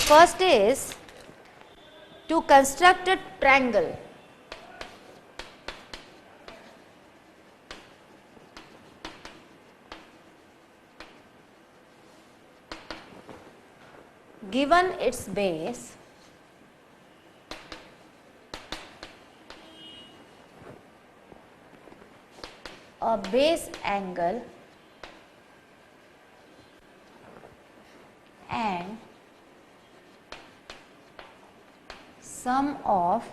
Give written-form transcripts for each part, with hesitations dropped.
first is to construct a triangle. Given its base, a base angle and sum of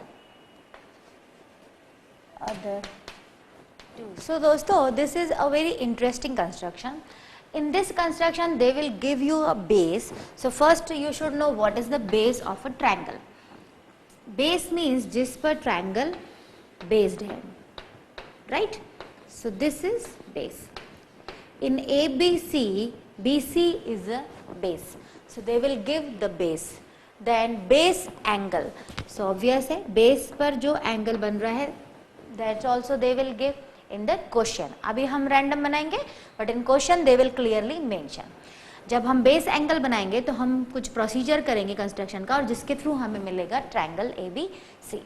other two. So दोस्तों, this is a very interesting construction. In this construction they will give you a base. So first you should know what is the base of a triangle. Base means जिस पर triangle based है, right? So this is base. In ABC, BC is a base. So they will give the base. Then base angle. So obvious है, base पर जो angle बन रहा है, that's also they will give in the question. अभी हम random बनाएंगे, but in question they will clearly mention. जब हम बेस एंगल बनाएंगे तो हम कुछ प्रोसीजर करेंगे कंस्ट्रक्शन का, और जिसके थ्रू हमें मिलेगा ट्रायंगल ABC.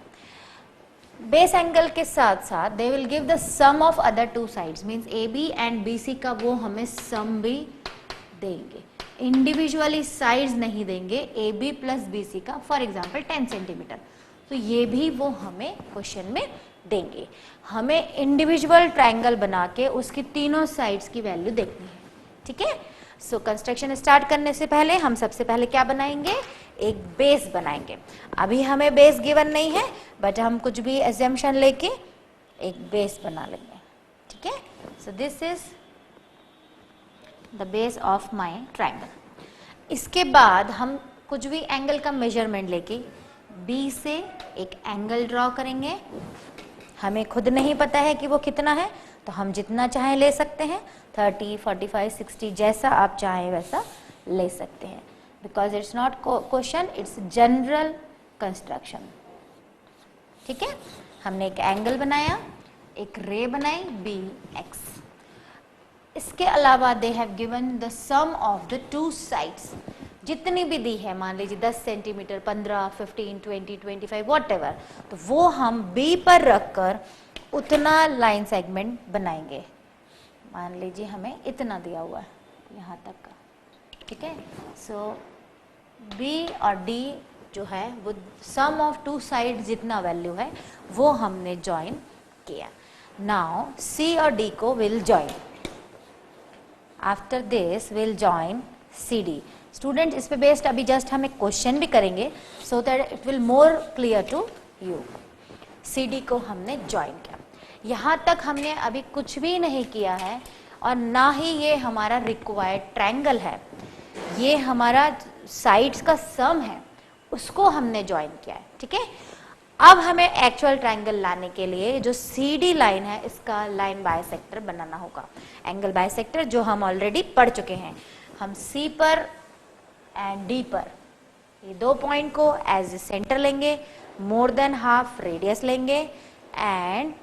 बेस एंगल के साथ साथ they will give the sum of other two sides, means AB and BC का वो हमें सम भी देंगे, इंडिविजुअली साइड्स नहीं देंगे AB प्लस BC का, फॉर एग्जाम्पल 10 सेंटीमीटर, तो ये भी वो हमें क्वेश्चन में देंगे. हमें इंडिविजुअल ट्रायंगल बना के उसकी तीनों साइड्स की वैल्यू देखनी है. ठीक है. सो कंस्ट्रक्शन स्टार्ट करने से पहले हम सबसे पहले क्या बनाएंगे, एक बेस बनाएंगे. अभी हमें बेस गिवन नहीं है, बट हम कुछ भी एजम्पशन लेके एक बेस बना लेंगे. ठीक है. So this is the base of my triangle. इसके बाद हम कुछ भी एंगल का मेजरमेंट लेके बी से एक एंगल ड्रॉ करेंगे. हमें खुद नहीं पता है कि वो कितना है, तो हम जितना चाहें ले सकते हैं, 30, 45, 60, जैसा आप चाहें वैसा ले सकते हैं, because it's not question, it's general construction. ठीक है. हमने एक एंगल बनाया, एक रे बनाई BX. इसके अलावा they have given the sum of the two sides, जितनी भी दी है, मान लीजिए 10 सेंटीमीटर, 15, 15, 20, 25, वॉट एवर, तो वो हम B पर रखकर उतना लाइन सेगमेंट बनाएंगे. मान लीजिए हमें इतना दिया हुआ है यहाँ तक का. ठीक है. सो B और D जो है वो सम ऑफ टू साइड जितना वैल्यू है वो हमने ज्वाइन किया. नाउ C और D को will join. After this will join CD. Student इस पे बेस्ड अभी जस्ट हम एक क्वेश्चन भी करेंगे, so that it will more clear to you. CD को हमने ज्वाइन किया. यहाँ तक हमने अभी कुछ भी नहीं किया है, और ना ही ये हमारा रिक्वायर्ड ट्रायंगल है, ये हमारा साइड्स का सम है, उसको हमने ज्वाइन किया है. ठीक है. अब हमें एक्चुअल ट्रायंगल लाने के लिए जो CD लाइन है, इसका लाइन बाइसेक्टर बनाना होगा. एंगल बाइसेक्टर जो हम ऑलरेडी पढ़ चुके हैं. हम C पर एंड D पर ये दो पॉइंट को एज ए सेंटर लेंगे, मोर देन हाफ रेडियस लेंगे एंड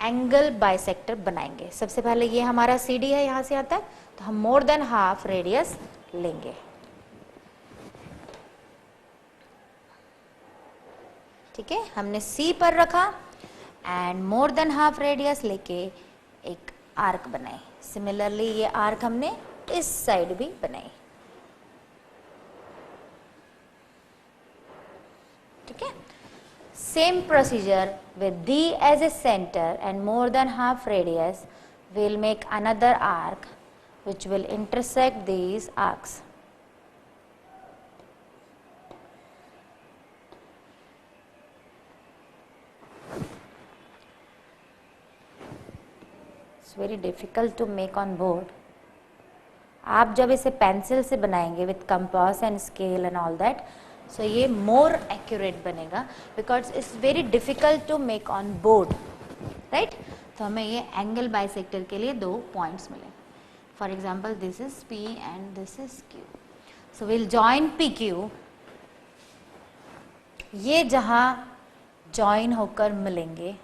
एंगल बाइसेक्टर बनाएंगे. सबसे पहले ये हमारा CD है यहाँ से यहाँ तक, तो हम मोर देन हाफ रेडियस लेंगे. ठीक है. हमने C पर रखा and more than half radius लेके एक आर्क बनाए. सिमिलरली ये आर्क हमने इस साइड भी बनाई. ठीक है. Same procedure with D as a center and more than half radius, we'll make another arc which will intersect these arcs. It's very difficult to make on board. आप जब इसे पेंसिल से बनाएंगे with compass and scale and all that, so ये more accurate बनेगा, because it's very difficult to make on board, right? तो हमें ये एंगल बाइसेक्टर के लिए दो पॉइंट्स मिले. For example this is P and this is Q. So will join PQ. ये जहाँ जॉइन होकर मिलेंगे,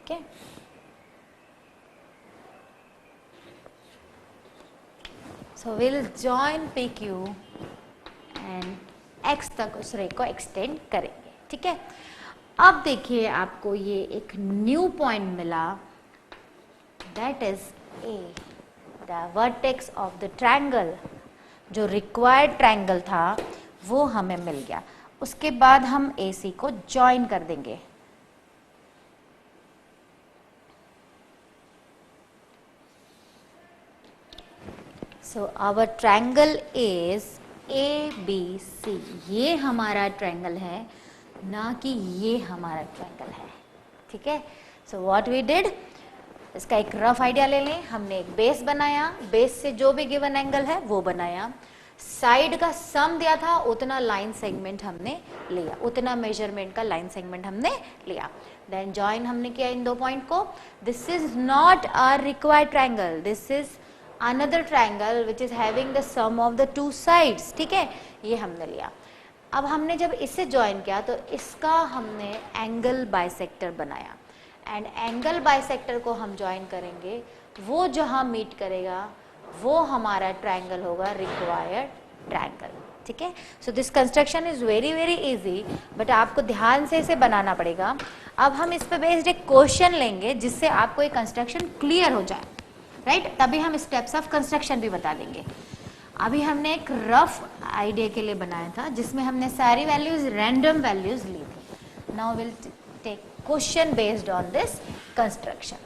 ठीक है। So will join PQ and X तक उस रे को एक्सटेंड करेंगे, ठीक है। अब देखिए आपको ये एक न्यू पॉइंट मिला, that is A, the vertex of the triangle. जो रिक्वायर्ड ट्रायंगल था वो हमें मिल गया। उसके बाद हम AC को ज्वाइन कर देंगे। So our triangle is ABC। ये हमारा ट्रायंगल है, ना कि ये हमारा ट्रायंगल है, ठीक है। सो व्हाट वी डिड, इसका एक रफ आइडिया ले लें। हमने एक बेस बनाया, बेस से जो भी गिवन एंगल है वो बनाया, साइड का सम दिया था उतना लाइन सेगमेंट हमने लिया, उतना मेजरमेंट का लाइन सेगमेंट हमने लिया। देन जॉइन हमने किया इन दो पॉइंट को। This is not our required triangle, this is another triangle which is having the sum of the two sides, ठीक है, ये हमने लिया। अब हमने जब इसे ज्वाइन किया तो इसका हमने एंगल बाइसेक्टर बनाया, एंड एंगल बाइसेक्टर को हम ज्वाइन करेंगे, वो जहां मीट करेगा वो हमारा ट्रायंगल होगा रिक्वायर्ड ट्रायंगल, ठीक है। So this construction is very very easy, but आपको ध्यान से इसे बनाना पड़ेगा। अब हम इस पे बेस्ड एक क्वेश्चन लेंगे जिससे आपको एक कंस्ट्रक्शन क्लियर हो जाए, राइट। तभी हम स्टेप्स ऑफ कंस्ट्रक्शन भी बता देंगे। अभी हमने एक रफ आइडिया के लिए बनाया था जिसमें हमने सारी वैल्यूज रैंडम वैल्यूज ली थी। Now will take question based on this construction.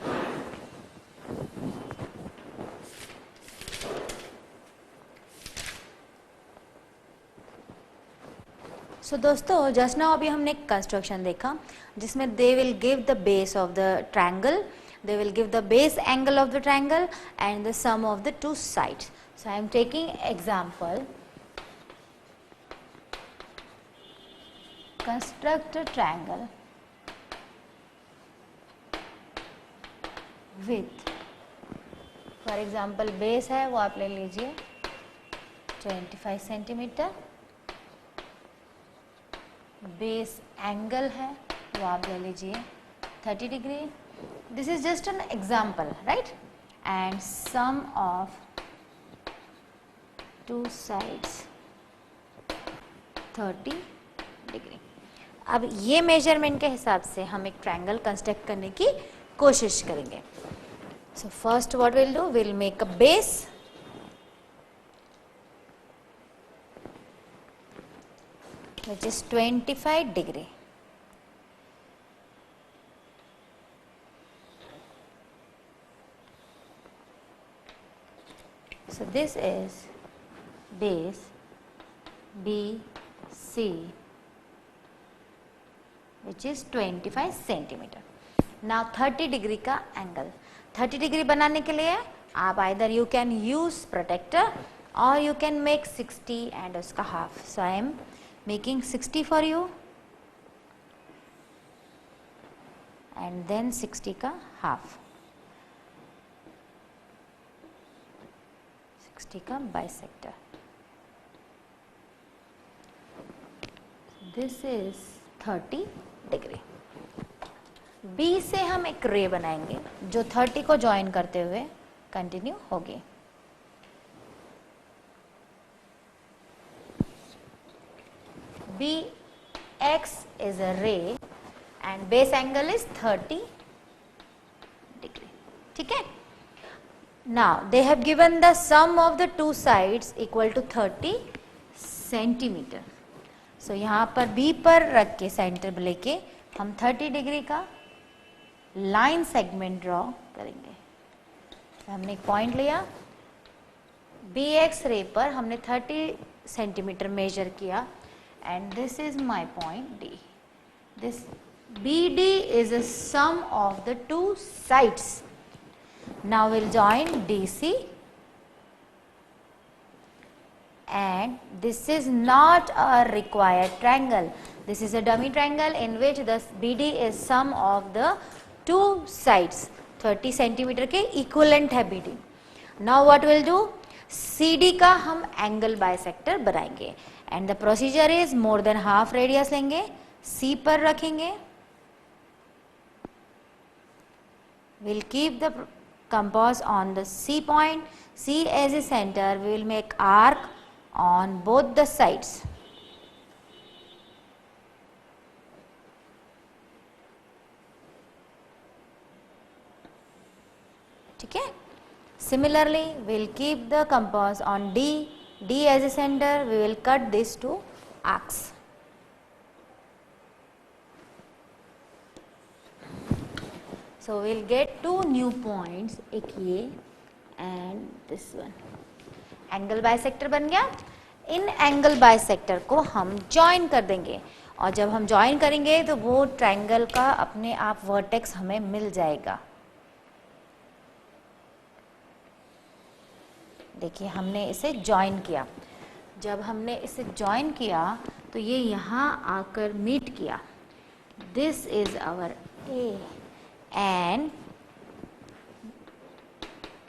So दोस्तों, जस्ट नाउ अभी हमने एक कंस्ट्रक्शन देखा जिसमें they will give the base of the triangle, they will give the base angle of the triangle and the sum of the two sides. So I am taking example, construct a triangle with, for example base है वो आप ले लीजिए 25 centimetre, base angle है वो आप ले लीजिए 30 degree. This is just an example, right? And sum of two sides 30 degree. अब ये मेजरमेंट के हिसाब से हम एक ट्रायंगल कंस्ट्रक्ट करने की कोशिश करेंगे। So first what we'll do, we'll make a base, which is 25 degree. So this is base BC, which is 25 centimetre. Now 30 degree का एंगल, 30 डिग्री बनाने के लिए आप either you can use protector or you can make 60 and उसका half. So I am making 60 for you and then 60 का half, 60 का bisector. This is 30 degree. B से हम एक रे बनाएंगे जो 30 को ज्वाइन करते हुए कंटिन्यू होगी। बी एक्स इज अ रे and base angle is 30 degree, ठीक है। Now they have given the sum of the two sides equal to 30 centimetre. So यहाँ पर B पर रख के सेंटर लेके हम 30 डिग्री का लाइन सेगमेंट ड्रॉ करेंगे। तो हमने एक पॉइंट लिया, BX रे पर हमने 30 सेंटीमीटर मेजर किया and this is my point D. This BD is a sum of the two sides. Now we'll join DC, and this is not a required triangle. This is a dummy triangle in which the BD is sum of the two sides. 30 centimetre के equivalent है BD. Now what we'll do? CD का हम angle bisector बनाएंगे and the procedure is more than half radius लेंगे, C पर रखेंगे we'll keep the compass on the C point, C as a center, we will make arc on both the sides. ठीक है. Similarly, we will keep the compass on D, D as a center, we will cut these two arcs. So we will get two new points, एक ये and this one. Angle bisector बन गया. इन angle bisector को हम join कर देंगे और जब हम ज्वाइन करेंगे तो वो ट्रायंगल का अपने आप वर्टेक्स हमें मिल जाएगा. देखिए हमने इसे ज्वाइन किया. जब हमने इसे ज्वाइन किया तो ये यहाँ आकर मीट किया. This is our A and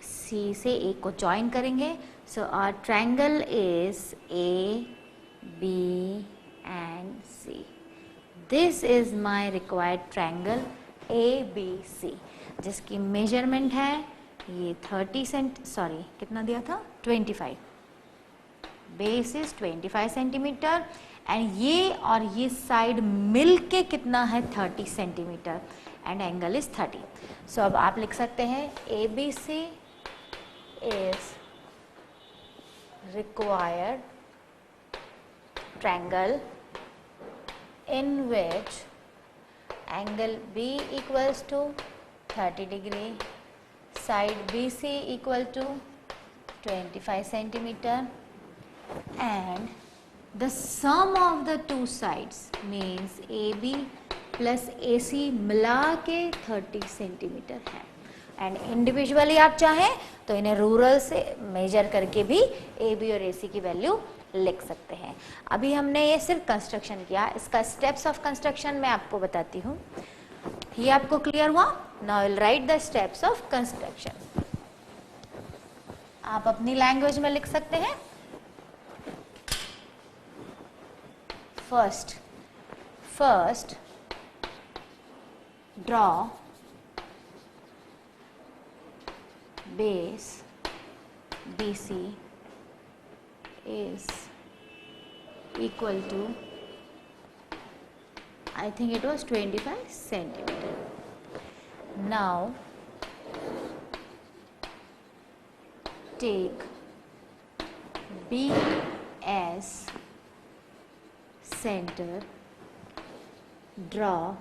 C से ए को ज्वाइन करेंगे. So our triangle is A B and C. This is my required triangle A B C जिसकी मेजरमेंट है ये 30 कितना दिया था 25. बेस इज 25 सेंटीमीटर एंड ये और ये साइड मिल के कितना है 30 centimetre and angle is 30. So अब आप लिख सकते हैं A B C is required triangle in which angle B equals to 30 degree, side BC equal to 25 centimeter and the sum of the two sides means AB plus AC मिला के 30 centimetre है. And individually आप चाहें तो इन्हें rural से major करके भी AB और AC की वैल्यू लिख सकते हैं. अभी हमने ये सिर्फ कंस्ट्रक्शन किया. इसका स्टेप्स ऑफ कंस्ट्रक्शन मैं आपको बताती हूँ. ये आपको क्लियर हुआ? Now will write the steps of construction. आप अपनी लैंग्वेज में लिख सकते हैं. First draw base BC is equal to, I think it was 25 centimeter. Now take B as center, draw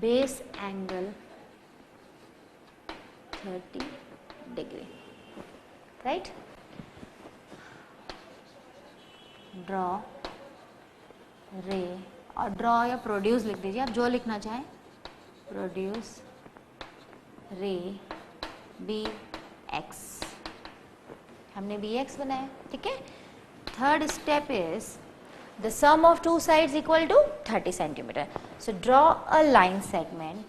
base angle 30 degree, right? Draw रे और draw या produce लिख दीजिए आप जो लिखना चाहें. Produce ray B X. हमने बी एक्स बनाया. ठीक है. Third step is the sum of two sides equal to 30 centimetre. So draw a line segment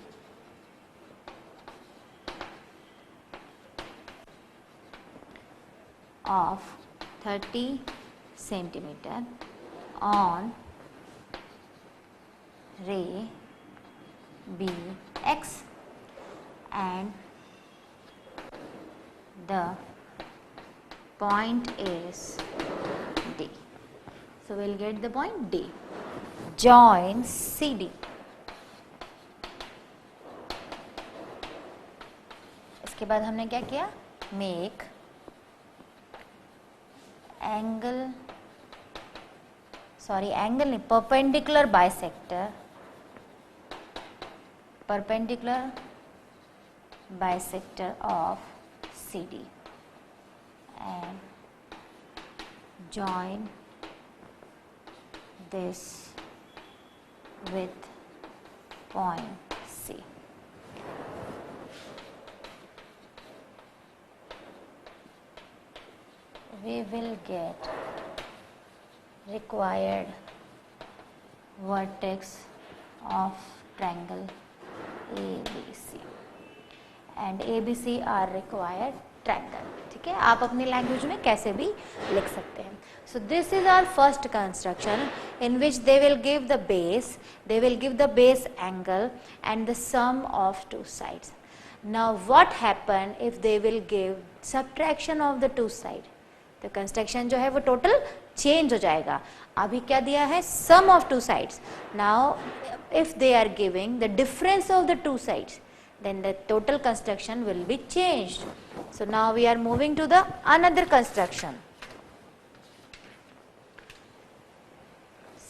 of 30 centimeter on ray BX and the point is D. So we'll get the point D. Join CD. इसके बाद हमने क्या किया? Make angle नहीं, perpendicular bisector of CD and join this with point C. We will get required vertex of triangle ABC and ABC are required triangle, ठीक है, आप अपनी लैंग्वेज में कैसे भी लिख सकते हैं. So this is our first construction in which they will give the base, they will give the base angle and the sum of two sides. Now what happen if they will give subtraction of the two side? तो construction जो है वो total change हो जाएगा. अभी क्या दिया है? sum of two sides. Now if they are giving the difference of the two sides, then the total construction will be changed. So now we are moving to the another construction.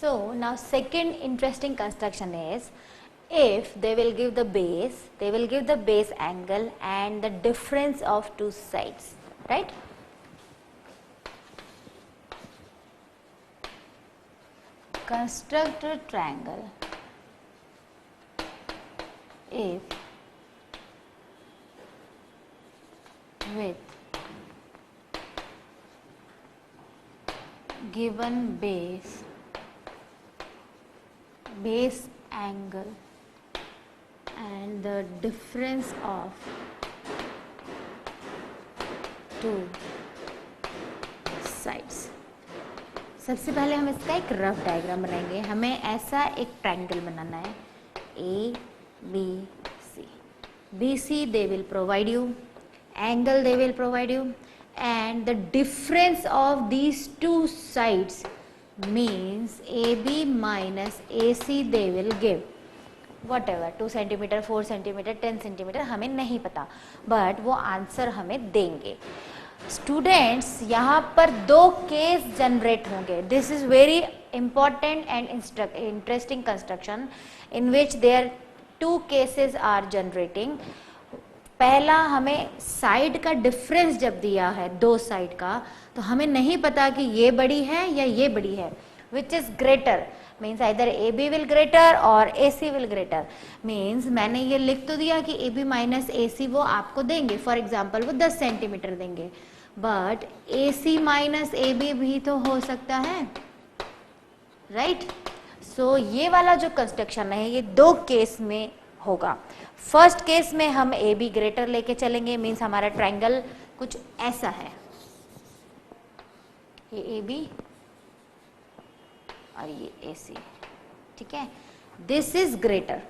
So now second interesting construction is, if they will give the base, they will give the base angle and the difference of two sides, right? Construct a triangle if with given base angle and the difference of two sides. सबसे पहले हम इसका एक rough diagram बनाएंगे. हमें ऐसा एक triangle बनाना है A B C. BC they will provide you, angle they will provide you, and the difference of these two sides means AB minus AC they will give. Whatever 2 cm, 4 cm, 10 cm हमें नहीं पता, but वो answer हमें देंगे. Students यहाँ पर दो case generate होंगे. This is very important and interesting construction in which there two cases are generating. पहला, हमें साइड का डिफरेंस जब दिया है दो साइड का, तो हमें नहीं पता कि ये बड़ी है या ये बड़ी है. Which is greater means either AB will greater और AC विल ग्रेटर. मीन्स मैंने ये लिख तो दिया कि AB माइनस AC वो आपको देंगे. फॉर एग्जाम्पल वो 10 सेंटीमीटर देंगे, बट AC माइनस AB भी तो हो सकता है, राइट? सो ये वाला जो कंस्ट्रक्शन है ये दो केस में होगा. फर्स्ट केस में हम AB ग्रेटर लेके चलेंगे, मीन्स हमारा ट्रायंगल कुछ ऐसा है, ये AB और ये AC, ठीक है. This is greater,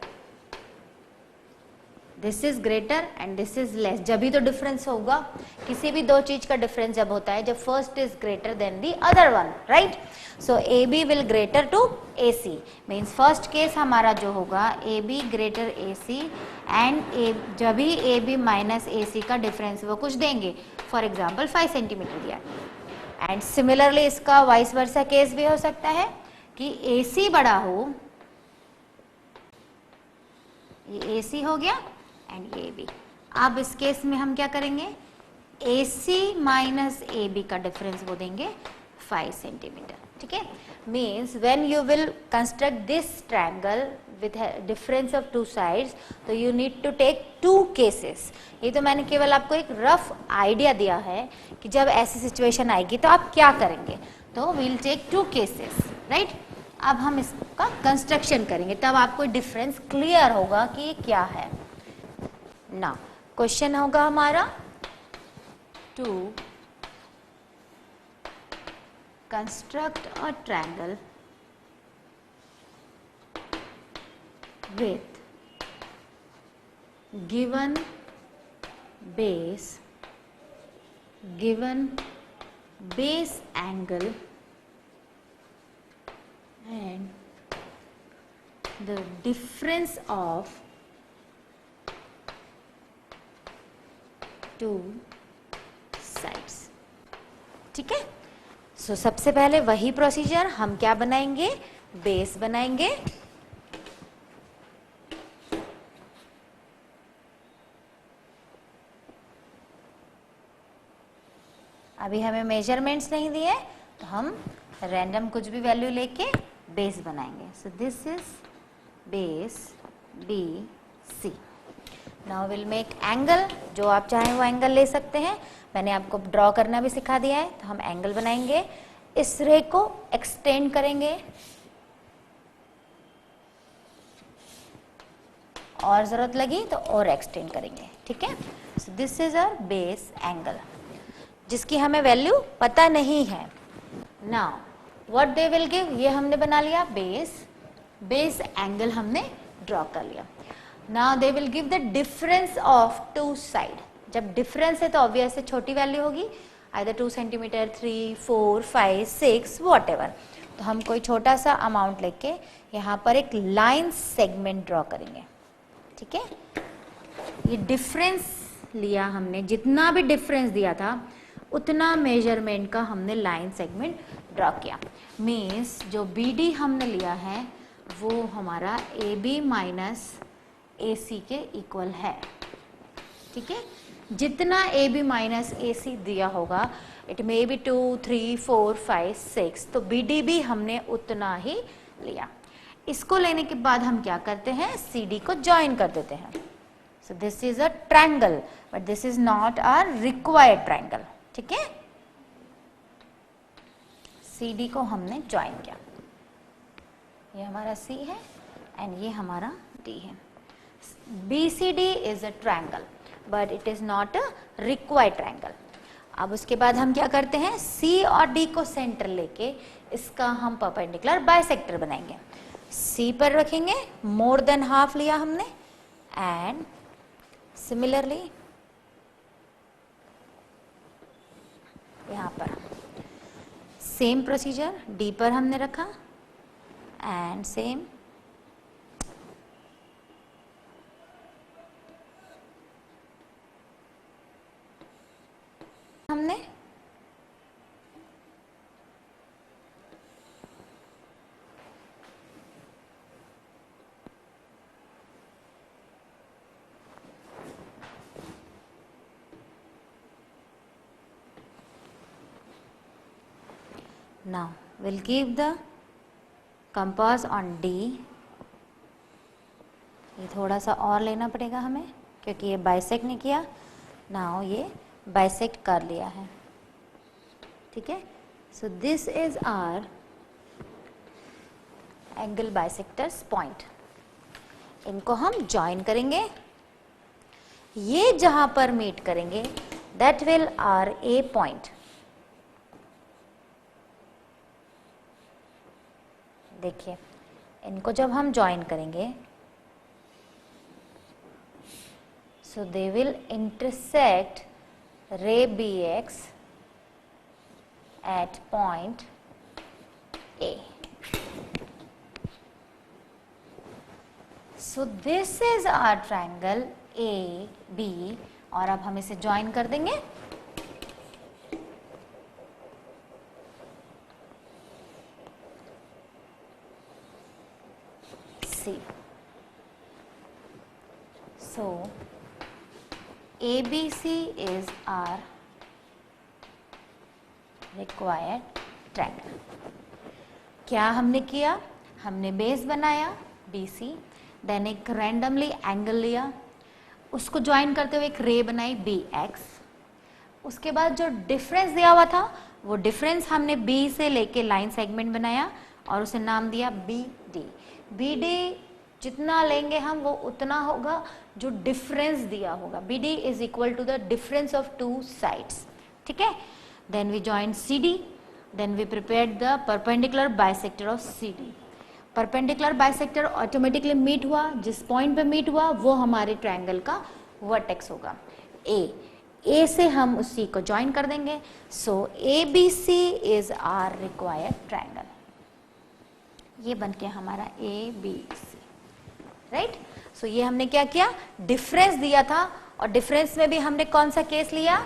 this is greater and this is less. जब भी तो डिफरेंस होगा, किसी भी दो चीज का डिफरेंस जब होता है, जब first is greater than the other one, right? So AB will greater to AC means first case हमारा जो होगा AB ग्रेटर AC एंड जब भी AB माइनस AC का डिफरेंस वो कुछ देंगे. फॉर एग्जाम्पल 5 सेंटीमीटर दिया. एंड सिमिलरली इसका वाइस वर्सा केस भी हो सकता है कि AC बड़ा हो, ये AC हो गया एंड ये AB. अब इस केस में हम क्या करेंगे? AC माइनस AB का डिफरेंस वो देंगे 5 सेंटीमीटर, ठीक है. Means when you will construct this triangle with difference of two sides, तो you need to take two cases. ये तो मैंने केवल आपको एक रफ आइडिया दिया है कि जब ऐसी सिचुएशन आएगी तो आप क्या करेंगे. तो we'll take two cases, right? अब हम इसका कंस्ट्रक्शन करेंगे, तब आपको डिफरेंस क्लियर होगा कि ये क्या है. ना क्वेश्चन होगा हमारा to construct a triangle with given base angle and the difference of two sides. ठीक है. सो सबसे पहले वही प्रोसीजर, हम क्या बनाएंगे? बेस बनाएंगे. अभी हमें मेजरमेंट्स नहीं दिए, तो हम रैंडम कुछ भी वैल्यू लेके बेस बनाएंगे. सो this is base BC. Now will make angle. जो आप चाहें वो एंगल ले सकते हैं. मैंने आपको ड्रॉ करना भी सिखा दिया है, तो हम एंगल बनाएंगे. इस रे को एक्सटेंड करेंगे और जरूरत लगी तो और एक्सटेंड करेंगे, ठीक है. So this is a base angle जिसकी हमें वैल्यू पता नहीं है. Now what they will give, ये हमने बना लिया बेस एंगल हमने ड्रॉ कर लिया. Now they will give the difference of two side. जब डिफरेंस है तो ऑब्वियस है छोटी वैल्यू होगी, आइदर 2 सेंटीमीटर, 3, 4, 5, 6 वॉट एवर. तो हम कोई छोटा सा अमाउंट लेके यहाँ पर एक लाइन सेगमेंट ड्रॉ करेंगे. ठीक है, ये डिफरेंस लिया हमने, जितना भी डिफरेंस दिया था उतना मेजरमेंट का हमने लाइन सेगमेंट ड्रॉ किया. मीन्स जो BD हमने लिया है वो हमारा AB माइनस AC के इक्वल है. ठीक है, जितना AB माइनस AC दिया होगा, इट मे बी 2, 3, 4, 5, 6, तो BD भी हमने उतना ही लिया. इसको लेने के बाद हम क्या करते हैं, CD को ज्वाइन कर देते हैं. सो this is a triangle but this is not a required triangle. ठीक है, CD को हमने ज्वाइन किया, ये हमारा C है एंड ये हमारा D है. BCD is a triangle but it is not a required triangle. अब उसके बाद हम क्या करते हैं, C और D को सेंटर लेके इसका हम परपेंडिकुलर बाइसेक्टर बनाएंगे. C पर रखेंगे, मोर देन हाफ लिया हमने, एंड सिमिलरली यहाँ पर सेम प्रोसीजर D पर हमने रखा एंड सेम हमने now we'll give the compass on D. ये थोड़ा सा और लेना पड़ेगा हमें क्योंकि ये बाइसेक्ट नहीं किया. नाउ ये बाइसेक्ट कर लिया है. ठीक है, so this is our angle bisectors point. इनको हम ज्वाइन करेंगे. ये जहां पर मीट करेंगे that will are a point. देखिए, इनको जब हम ज्वाइन करेंगे so they will intersect ray BX at point A. So this is our triangle AB और अब हम इसे ज्वाइन कर देंगे. C. So ABC is our required triangle. क्या हमने किया, हमने बेस बनाया BC, देन एक रैंडमली एंगल लिया, उसको ज्वाइन करते हुए एक रे बनाई BX. उसके बाद जो डिफरेंस दिया हुआ था वो डिफरेंस हमने B से लेके लाइन सेगमेंट बनाया और उसे नाम दिया BD. BD जितना लेंगे हम वो उतना होगा जो डिफरेंस दिया होगा. BD is equal to the difference of two sides. ठीक है, then we join CD, then we prepared the perpendicular bisector of CD. Perpendicular bisector automatically meet हुआ, जिस पॉइंट पे मीट हुआ वो हमारे ट्रायंगल का वर्टेक्स होगा A से हम उस C को ज्वाइन कर देंगे. So ABC is our required triangle. ये बन के हमारा ABC. राइट, सो ये हमने क्या किया, डिफरेंस दिया था और डिफरेंस में भी हमने कौन सा केस लिया,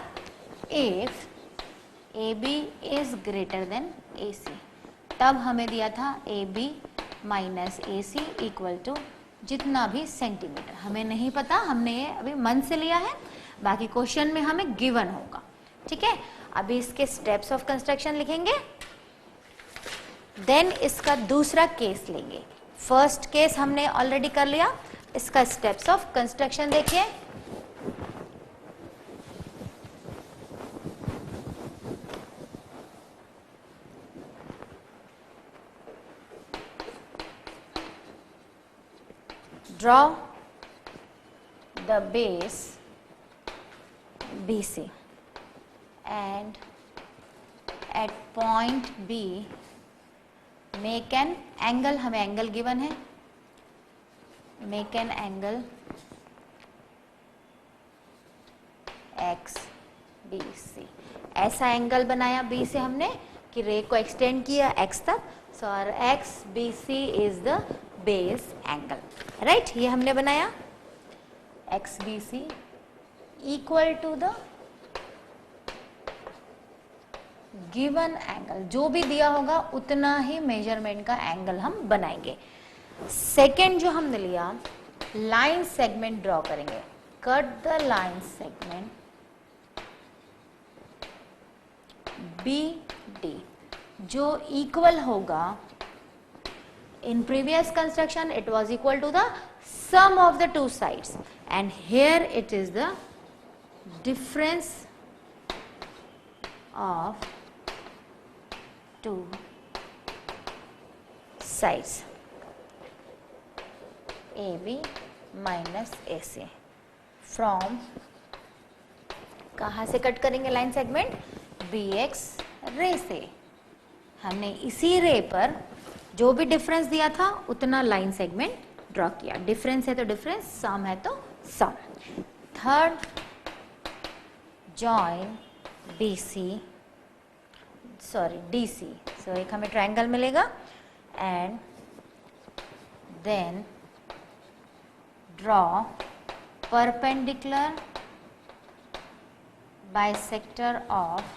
if AB is greater than AC. तब हमें दिया था AB minus AC equal to जितना भी सेंटीमीटर. हमें नहीं पता, हमने ये अभी मन से लिया है, बाकी क्वेश्चन में हमें गिवन होगा. ठीक है, अभी इसके स्टेप्स ऑफ कंस्ट्रक्शन लिखेंगे, देन इसका दूसरा केस लेंगे. फर्स्ट केस हमने ऑलरेडी कर लिया, इसका स्टेप्स ऑफ कंस्ट्रक्शन देखिए. Draw the base BC and at point B make an angle, हमें एंगल गिवन है, make an angle XBC। ऐसा एंगल बनाया B से हमने कि रे को एक्सटेंड किया X तक, सो और XBC is the base angle, right. ये हमने बनाया XBC equal to the given angle, जो भी दिया होगा उतना ही मेजरमेंट का एंगल हम बनाएंगे। सेकेंड जो हमने लिया, लाइन सेगमेंट ड्रॉ करेंगे, cut the line segment BD जो इक्वल होगा, in previous construction it was equal to the sum of the two sides and here it is the difference of two sides AB minus AC। from कहाँ से cut करेंगे line segment? BX रे से। हमने इसी रे पर जो भी डिफरेंस दिया था उतना लाइन सेगमेंट ड्रॉ किया। डिफरेंस है तो डिफरेंस, सम है तो sum. Third, join DC, so एक हमें ट्रायंगल मिलेगा and then draw perpendicular bisector of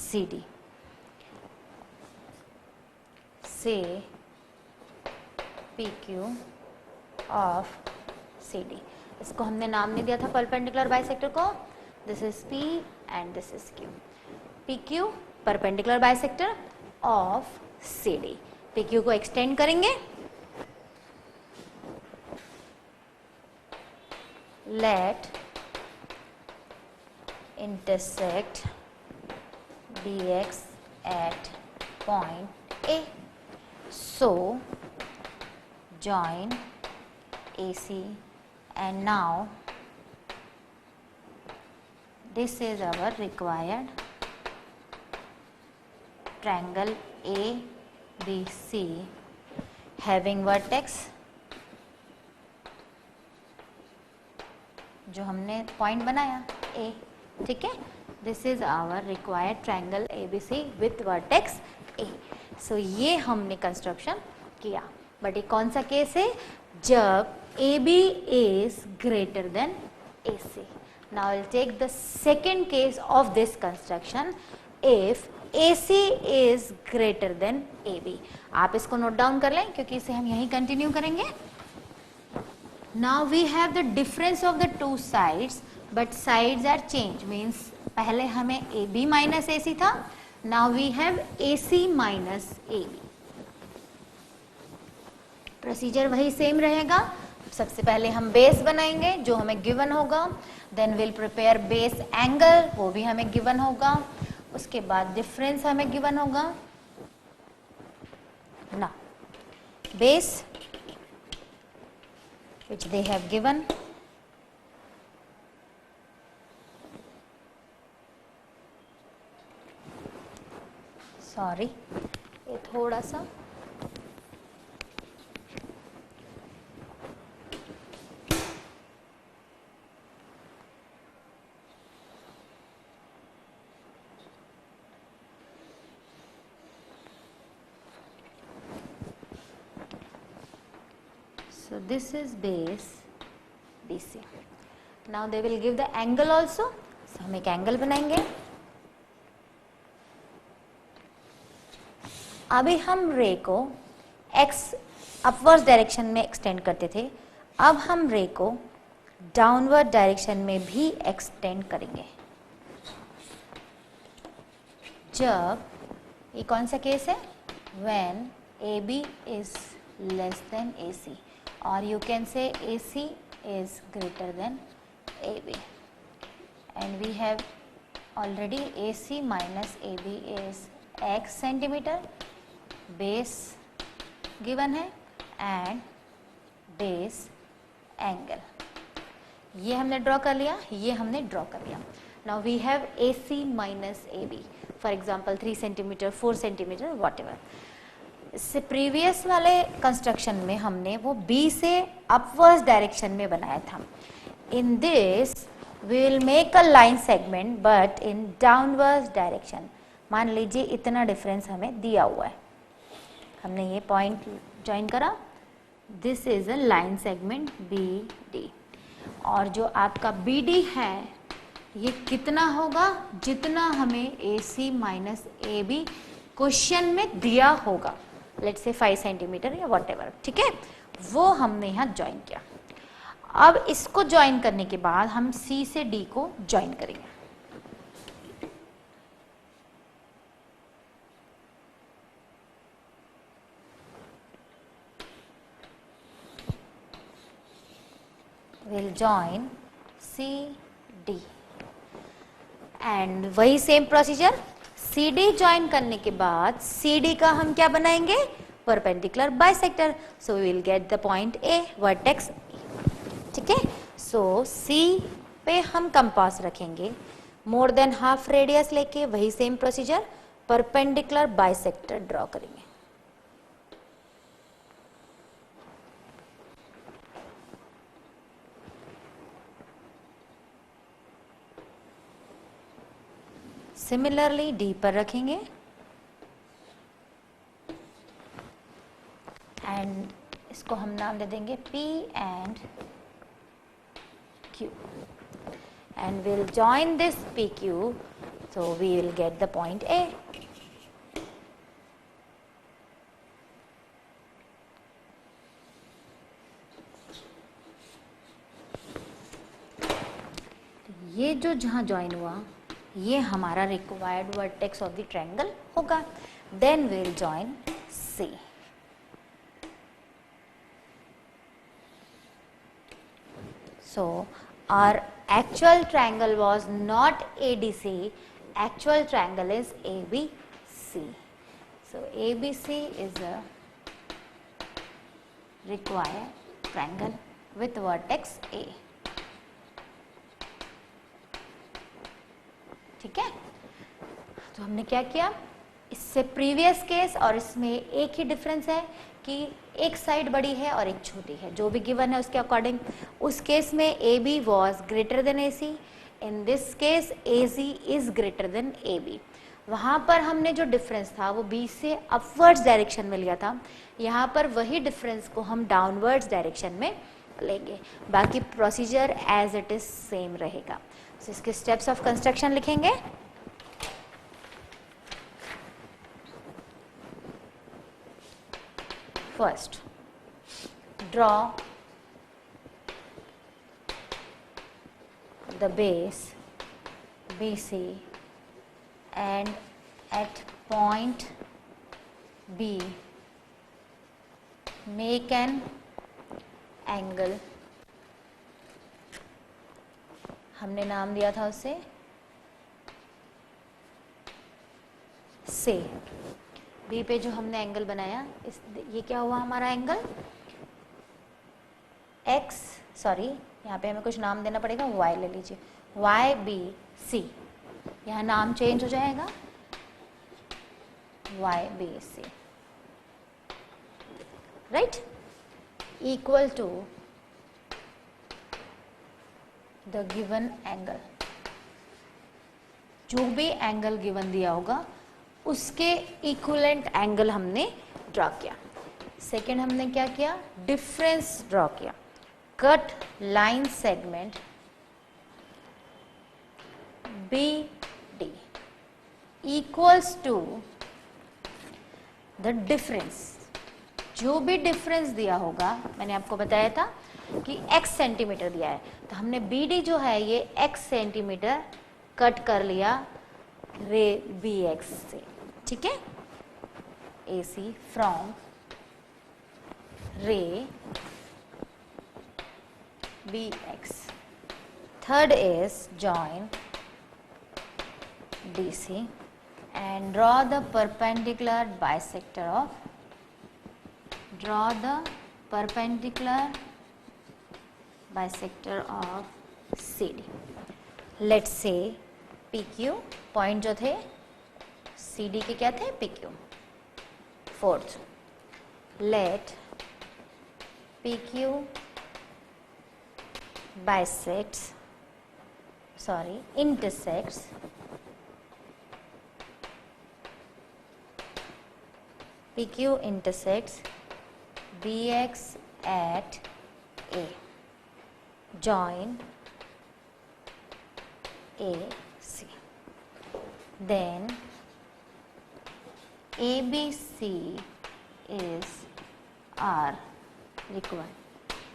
CD से PQ ऑफ CD। इसको हमने नाम नहीं दिया था परपेंडिकुलर बाइसेक्टर को, this is P and this is Q। PQ perpendicular bisector of CD। PQ को एक्सटेंड करेंगे, let intersect BX at point A। So join AC and now this is our required triangle ABC having vertex, जो हमने point बनाया A, ठीक है। This is our required triangle ABC with vertex A। So ये हमने construction किया, but ये कौन सा केस है? जब AB is greater than AC। Now will take the second case of this construction, if AC is greater than AB। आप इसको नोट डाउन कर लें क्योंकि इसे हम यहीं कंटिन्यू करेंगे। Now we have the difference of the two sides but sides are change, means पहले हमें AB माइनस AC था, now we have AC minus AB। Procedure वही सेम रहेगा। सबसे पहले हम बेस बनाएंगे जो हमें गिवन होगा, then will prepare base angle, वो भी हमें गिवन होगा, उसके बाद डिफरेंस हमें गिवन होगा ना, base which they have given, sorry ये थोड़ा सा so this is base BC। now they will give the angle also, so हम एक एंगल बनाएंगे। अभी हम रे को x अपवर्ड डायरेक्शन में एक्सटेंड करते थे, अब हम रे को डाउनवर्ड डायरेक्शन में भी एक्सटेंड करेंगे। जब ये कौन सा केस है? when AB is less than AC or you can say AC is greater than AB and we have already AC minus AB is x centimeter, base given है and base angle. ये हमने draw कर लिया, ये हमने draw कर लिया. Now we have AC minus AB, for example 3 centimetre, 4 centimetre, whatever. इससे प्रीवियस वाले कंस्ट्रक्शन में हमने वो B से अपवर्ड्स डायरेक्शन में बनाया था. In this we will make a line segment but in downwards direction. मान लीजिए इतना डिफरेंस हमें दिया हुआ है, हमने ये पॉइंट ज्वाइन करा, this is a line segment BD, और जो आपका BD है ये कितना होगा, जितना हमें AC माइनस AB क्वेश्चन में दिया होगा, लेट्स से 5 सेंटीमीटर या वॉट एवर. ठीक है, वो हमने यहाँ ज्वाइन किया. अब इसको ज्वाइन करने के बाद हम C से D को ज्वाइन करेंगे. we'll join CD एंड वही सेम प्रोसीजर, CD ज्वाइन करने के बाद CD का हम क्या बनाएंगे, perpendicular bisector. So we will get the point A, vertex. ठीक है, सो C पे हम कंपास रखेंगे, मोर देन हाफ रेडियस लेके वही same procedure, perpendicular bisector draw करेंगे. सिमिलरली D पर रखेंगे एंड इसको हम नाम दे देंगे P and Q and we'll join this PQ, so we will get the point A. ये जो जहाँ ज्वाइन हुआ ये हमारा required vertex of the triangle होगा. Then we will join C. So our actual triangle was not ADC, actual triangle is ABC. So ABC is a required triangle with vertex A. ठीक है, तो हमने क्या किया, इससे प्रीवियस केस और इसमें एक ही डिफरेंस है कि एक साइड बड़ी है और एक छोटी है, जो भी गिवन है उसके अकॉर्डिंग. उस केस में AB was greater than AC, in this case AC is greater than AB. वहाँ पर हमने जो डिफरेंस था वो B से अपवर्ड्स डायरेक्शन में लिया था, यहाँ पर वही डिफरेंस को हम डाउनवर्ड्स डायरेक्शन में लेंगे. बाकी procedure as it is same रहेगा. तो इसके स्टेप्स ऑफ कंस्ट्रक्शन लिखेंगे. First, draw the base BC and at point B make an angle. हमने नाम दिया था उसे से. बी पे जो हमने एंगल बनाया, ये क्या हुआ हमारा एंगल एक्स, सॉरी यहाँ पे हमें कुछ नाम देना पड़ेगा, वाई ले लीजिए, YBC. यहाँ नाम चेंज हो जाएगा YBC, right, equal to the given angle. जो भी एंगल गिवन दिया होगा उसके इक्विवेलेंट एंगल हमने ड्रॉ किया. सेकेंड हमने क्या किया, डिफरेंस ड्रॉ किया. Cut line segment BD equals to the difference. जो भी डिफरेंस दिया होगा, मैंने आपको बताया था कि x सेंटीमीटर दिया है, तो हमने BD जो है ये x सेंटीमीटर कट कर लिया रे BX से. ठीक है, AC फ्रॉम रे BX. Third is join DC and draw the perpendicular bisector of CD. Let's say PQ point जो थे CD के क्या थे, PQ. Fourth, let PQ intersects PQ intersects BX at A. Join AC. Then ABC is R required.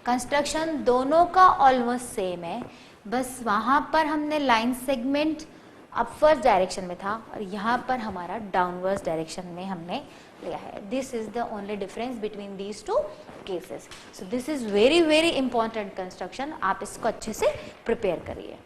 Construction दोनों का almost same है, बस वहाँ पर हमने लाइन सेगमेंट अपवर्ड डायरेक्शन में था और यहाँ पर हमारा डाउनवर्ड डायरेक्शन में हमने लिया है. This is the only difference between these two cases. So this is very very important construction. आप इसको अच्छे से प्रिपेयर करिए.